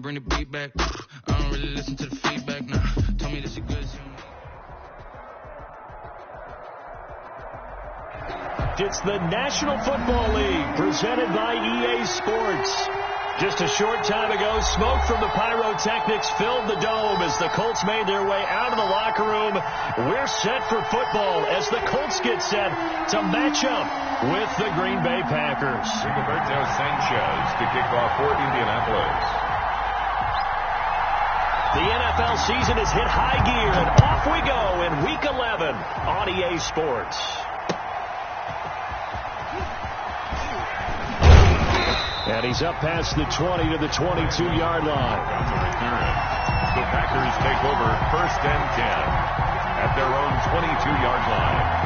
bring the beat back. I don't really listen to the feedback, nah. Tell me this is good. It's the National Football League presented by EA Sports. Just a short time ago, smoke from the pyrotechnics filled the dome as the Colts made their way out of the locker room. We're set for football as the Colts get set to match up with the Green Bay Packers. Rigoberto Sanchez to kick off for Indianapolis. The NFL season has hit high gear, and off we go in Week 11 on EA Sports. And he's up past the 20 to the 22-yard line. The Packers take over 1st and 10 at their own 22-yard line.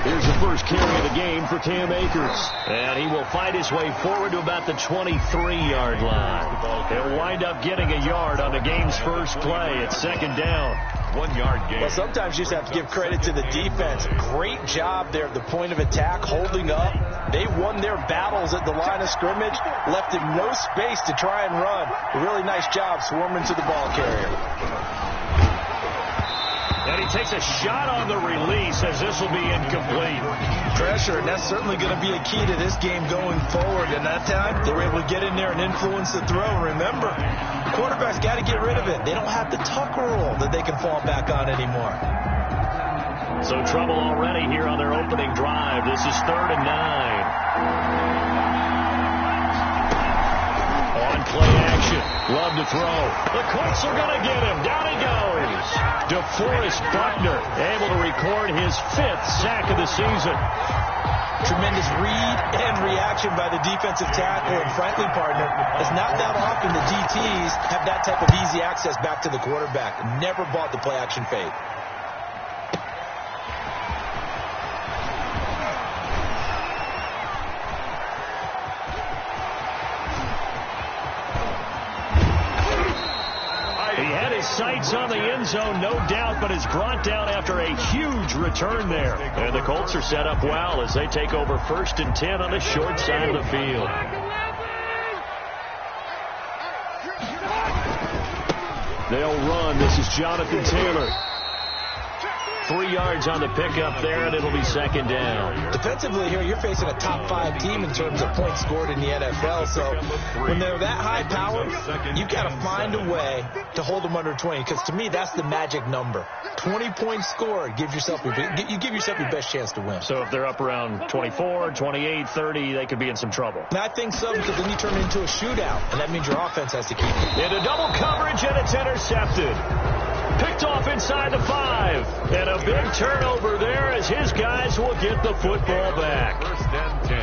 Here's the first carry of the game for Cam Akers. And he will fight his way forward to about the 23-yard line. He'll wind up getting a yard on the game's first play. It's 2nd down. 1-yard gain. Well, sometimes you just have to give credit to the defense. Great job there at the point of attack, holding up. They won their battles at the line of scrimmage, left him no space to try and run. A really nice job swarming to the ball carrier. And he takes a shot on the release as this will be incomplete. Pressure, and that's certainly going to be a key to this game going forward. And that time, they were able to get in there and influence the throw. Remember, quarterbacks got to get rid of it. They don't have the Tucker rule that they can fall back on anymore. So trouble already here on their opening drive. This is 3rd and 9. On play action. Love to throw. The Colts are going to get him. Down he goes. DeForest Buckner able to record his 5th sack of the season. Tremendous read and reaction by the defensive tackle. And frankly, partner, it's not that often the DTs have that type of easy access back to the quarterback. Never bought the play action fade. Sights on the end zone, no doubt, but is brought down after a huge return there. And the Colts are set up well as they take over 1st and 10 on the short side of the field. They'll run. This is Jonathan Taylor. 3 yards on the pickup there, and it'll be 2nd down. Defensively here, you're facing a top 5 team in terms of points scored in the NFL. So when they're that high powered, you've got to find a way to hold them under 20. Because to me, that's the magic number. 20 points scored, you give yourself your best chance to win. So if they're up around 24, 28, 30, they could be in some trouble. And I think so, because then you turn it into a shootout, and that means your offense has to keep it. Into double coverage, and it's intercepted. Picked off inside the 5. And a big turnover there as his guys will get the football back. 1st and 10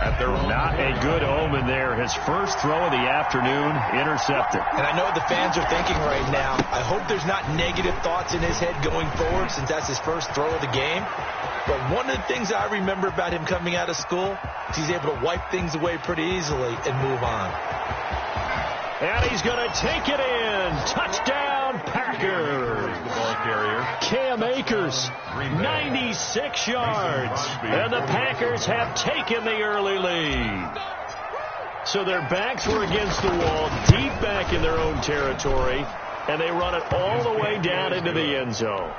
at their own. Not a good omen there. His first throw of the afternoon intercepted. And I know what the fans are thinking right now. I hope there's not negative thoughts in his head going forward since that's his first throw of the game. But one of the things I remember about him coming out of school is he's able to wipe things away pretty easily and move on. And he's going to take it in. Touchdown, Packers. The ball carrier. Cam Akers, 96 yards. And the Packers have taken the early lead. So their backs were against the wall, deep back in their own territory, and they run it all the way down into the end zone.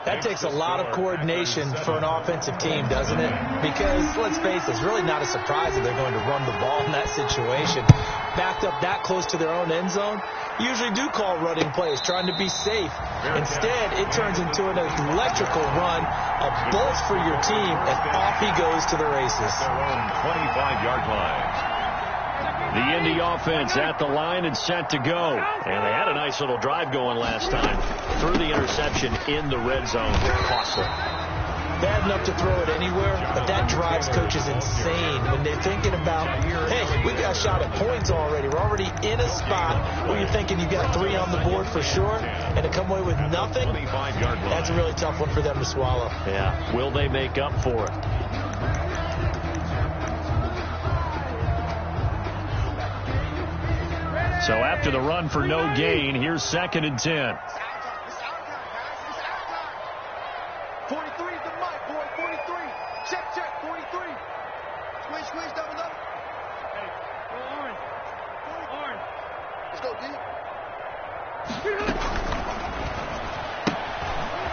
That takes a lot of coordination for an offensive team, doesn't it? Because, let's face it, it's really not a surprise that they're going to run the ball in that situation. Backed up that close to their own end zone, usually do call running plays, trying to be safe. Instead, it turns into an electrical run, a bolt for your team, and off he goes to the races. Their own 25-yard line. The Indy offense at the line and set to go. And they had a nice little drive going last time. Threw the interception in the red zone. Costly. Bad enough to throw it anywhere, but that drives coaches insane when they're thinking about, hey, we got a shot at points already. We're already in a spot where you're thinking you've got 3 on the board for sure, and to come away with nothing, that's a really tough one for them to swallow. Yeah. Will they make up for it? So after the run for no gain, here's 2nd and 10. 43 is the mic, boy. 43. Check, 43. Squeeze, double up. Hey, go orange. Orange. Let's go, D.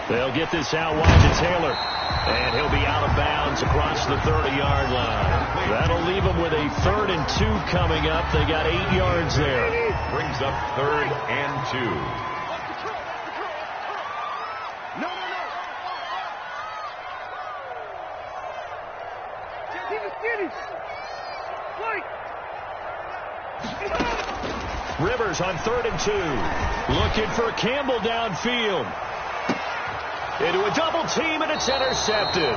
They'll get this out wide to Taylor. And he'll be out of bounds across the 30-yard line. That'll leave them with a 3rd and 2 coming up. They got 8 yards there. Brings up 3rd and 2. No. Rivers on 3rd and 2. Looking for Campbell downfield. Into a double team, and it's intercepted.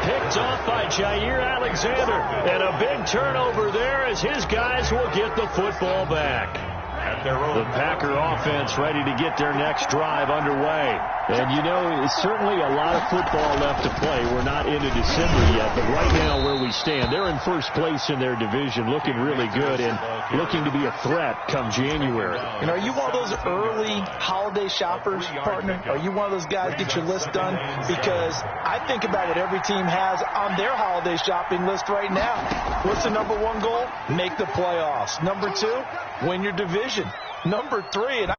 Picked off by Jair Alexander. And a big turnover there as his guys will get the football back. At their own. The Packer offense ready to get their next drive underway. And, you know, certainly a lot of football left to play. We're not into December yet, but right now where we stand, they're in first place in their division, looking really good and looking to be a threat come January. And are you one of those early holiday shoppers, partner? Are you one of those guys get your list done? Because I think about what every team has on their holiday shopping list right now. What's the number 1 goal? Make the playoffs. Number 2, win your division. Number 3, and